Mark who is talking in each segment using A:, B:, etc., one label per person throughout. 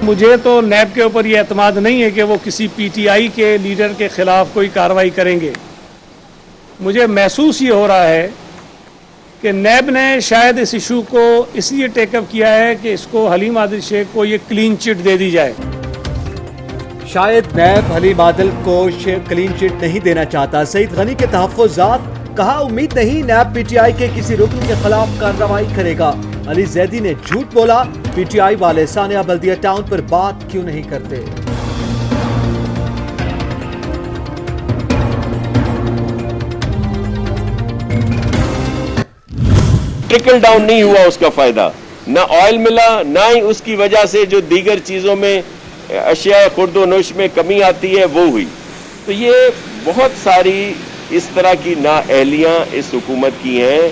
A: मुझे तो नैब के ऊपर ये एतमाद नहीं है कि वो किसी पीटीआई के लीडर के खिलाफ कोई कार्रवाई करेंगे। मुझे महसूस ये हो रहा है कि नैब ने शायद इस इशू को इसलिए टेकअप किया है कि इसको हलीम आदिल शेख को ये क्लीन चिट दे दी जाए।
B: शायद नैब हलीम आदिल को क्लीन चिट नहीं देना चाहता। सईद गनी के तहफ़्फ़ुज़ात, कहा उम्मीद नहीं नैब पीटीआई के किसी रुकन के खिलाफ कार्रवाई करेगा। अली जैदी ने झूठ बोला, पीटीआई वाले सानिया बल्दिया टाउन पर बात क्यों नहीं करते।
C: ट्रिकल डाउन नहीं हुआ उसका फायदा, ना ऑयल मिला, ना ही उसकी वजह से जो दीगर चीजों में अशिया खुर्दोनोश में कमी आती है वो हुई। तो ये बहुत सारी इस तरह की नाअहलियां इस हुकूमत की हैं।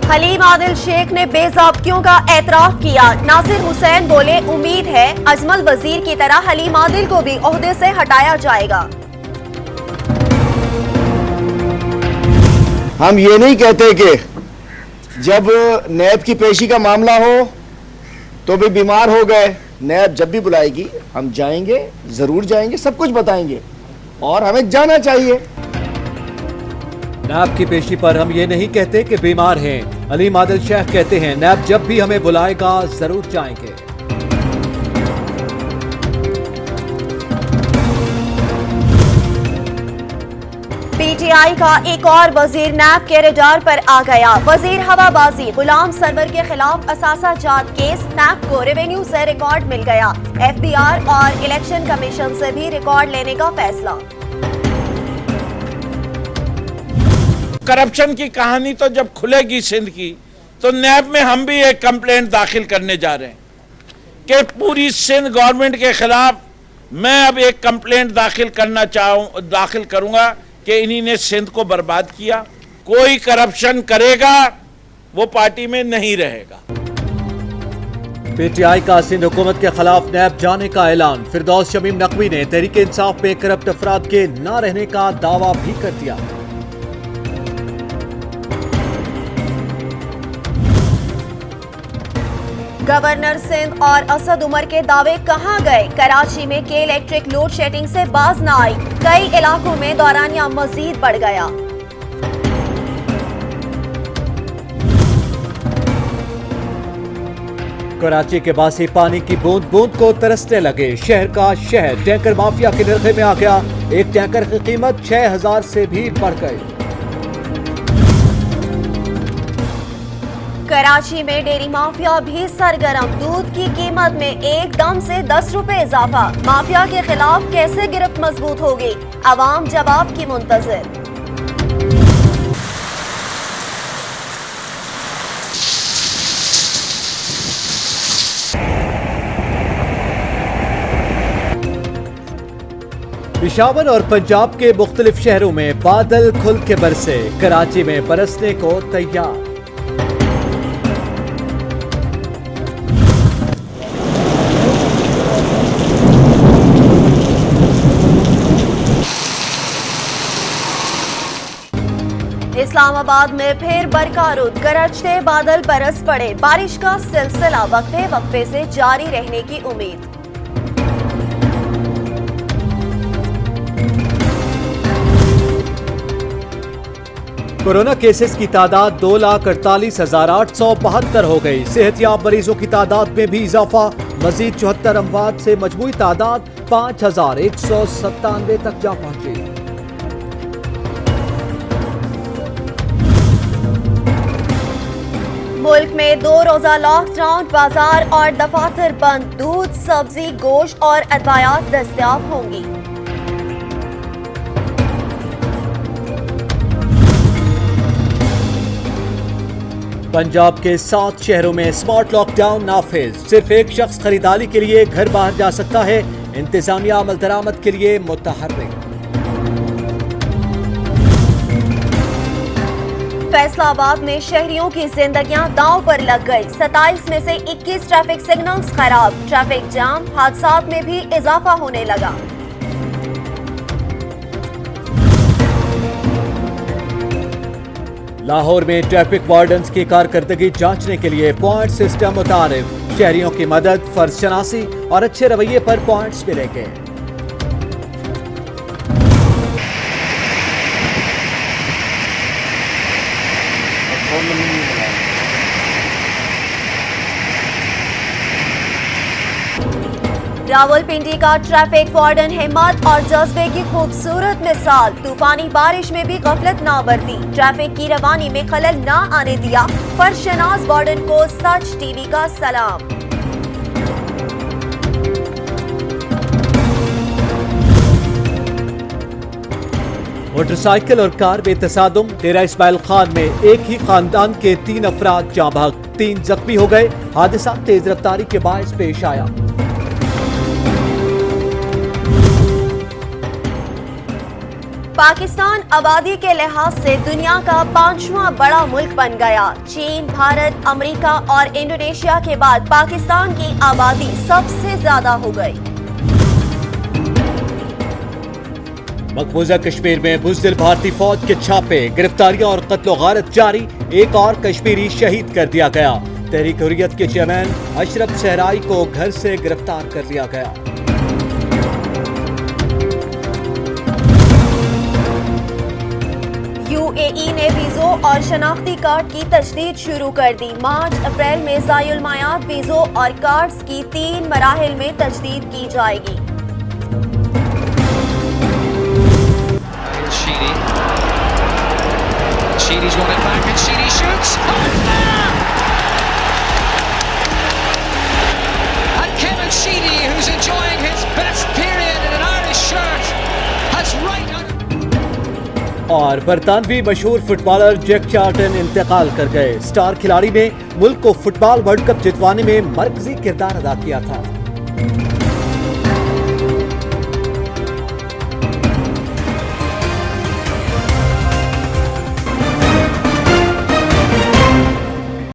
D: हलीम आदिल शेख ने बेज़ाब्तियों का एतराफ किया। नासिर हुसैन बोले, उम्मीद है अजमल वजीर की तरह हलीम आदिल को भी ओहदे से हटाया जाएगा।
E: हम ये नहीं कहते कि जब नैब की पेशी का मामला हो तो भी बीमार हो गए, नैब जब भी बुलाएगी हम जाएंगे, जरूर जाएंगे, सब कुछ बताएंगे और हमें जाना चाहिए।
B: नैब की पेशी पर हम ये नहीं कहते कि बीमार हैं। हलीम आदिल शेख कहते हैं नैब जब भी हमें बुलाएगा जरूर जाएंगे।
D: पीटीआई का एक और वजीर नैब के रडार पर आ गया। वजीर हवाबाजी गुलाम सरवर के खिलाफ असासा जात केस, नैब को रेवेन्यू से रिकॉर्ड मिल गया। एफबीआर और इलेक्शन कमीशन से भी रिकॉर्ड लेने का फैसला।
F: करप्शन की कहानी तो जब खुलेगी सिंध की, तो नैब में हम भी एक कंप्लेंट दाखिल करने जा रहे हैं कि पूरी सिंध गवर्नमेंट के खिलाफ मैं अब एक कंप्लेंट दाखिल करूंगा कि इन्हीं ने सिंध को बर्बाद किया। कोई करप्शन करेगा वो पार्टी में नहीं रहेगा।
B: पीटीआई का सिंध हुकूमत के खिलाफ नैब जाने का ऐलान। फिरदौस शमीम नकवी ने तहरीक इंसाफ में करप्ट अफराद के न रहने का दावा भी कर दिया।
D: गवर्नर सिंध और असद उमर के दावे कहां गए। कराची में के इलेक्ट्रिक लोड शेडिंग से बाज न आई, कई इलाकों में दौरानिया मजीद बढ़ गया।
B: कराची के बासी पानी की बूंद बूंद को तरसने लगे। शहर का शहर टैंकर माफिया के निर्खे में आ गया। एक टैंकर की कीमत 6000 से भी बढ़ गई।
D: कराची में डेयरी माफिया भी सरगर्म। दूध की कीमत में एकदम से 10 रुपए इजाफा। माफिया के खिलाफ कैसे गिरफ्त मजबूत होगी, अवाम जवाब की मुंतजिर।
B: पेशावर और पंजाब के मुख्तलिफ शहरों में बादल खुल के बरसे। कराची में बरसने को तैयार।
D: इस्लामाबाद में फिर बरकारुद, गरजते बादल बरस पड़े। बारिश का सिलसिला वक्फे वक्फे से जारी रहने की उम्मीद।
B: कोरोना केसेस की तादाद 2,48,872 हो गई। सेहतियाब मरीजों की तादाद में भी इजाफा। मजीद 74 अमवात से मजमूई तादाद 5,197 तक जा पहुंची।
D: मुल्क में 2 रोजा लॉकडाउन, बाजार और दफातर बंद। दूध, सब्जी, गोश्त और अदवायात दस्तयाब होंगी।
B: पंजाब के 7 शहरों में स्मार्ट लॉकडाउन नाफिज। सिर्फ एक शख्स खरीदारी के लिए घर बाहर जा सकता है। इंतजामिया अमल दरामद के लिए मुतहर्रिक।
D: फैसलाबाद में शहरियों की जिंदगियां दांव पर लग गई। 27 में से 21 ट्रैफिक सिग्नल्स खराब। ट्रैफिक जाम, हादसात में भी इजाफा होने लगा। लाहौर में ट्रैफिक वार्डन्स की कारकर्दगी जांचने के लिए पॉइंट सिस्टम मुतारिफ।
B: शहरियों की मदद, फर्ज शनासी और अच्छे रवैये पर पॉइंट्स मिलेंगे।
D: रावलपिंडी का ट्रैफिक वार्डन हिम्मत और जज्बे की खूबसूरत मिसाल। तूफानी बारिश में भी गफलत ना बरती, ट्रैफिक की रवानी में खलल ना आने दिया। फरशनाज वार्डन को सच टीवी का सलाम।
B: मोटरसाइकिल और कार में तसादुम, डेरा इस्माइल खान में एक ही खानदान के 3 अफराद जाँ बहक, 3 जख्मी हो गए। हादसा तेज रफ्तारी के बायस पेश आया।
D: पाकिस्तान आबादी के लिहाज से दुनिया का 5वां बड़ा मुल्क बन गया। चीन, भारत, अमेरिका और इंडोनेशिया के बाद पाकिस्तान की आबादी सबसे ज्यादा हो गई।
B: मकबूजा कश्मीर में बुज़दिल भारतीय फौज के छापे, गिरफ्तारियां और कत्ल-ओ-गारत जारी। एक और कश्मीरी शहीद कर दिया गया। तहरीक हुर्रियत के चेयरमैन अशरफ सहराई को घर से गिरफ्तार कर लिया गया।
D: यूएई ने वीजों और शनाख्ती कार्ड की तजदीद शुरू कर दी। मार्च अप्रैल में ज़ायुल मायात वीजों और कार्ड्स की 3 मराहिल में तजदीद की जाएगी।
B: और बरतानवी मशहूर फुटबॉलर जैक चार्ल्टन इंतकाल कर गए। स्टार खिलाड़ी ने मुल्क को फुटबॉल वर्ल्ड कप जितवाने में मरकजी किरदार अदा किया था।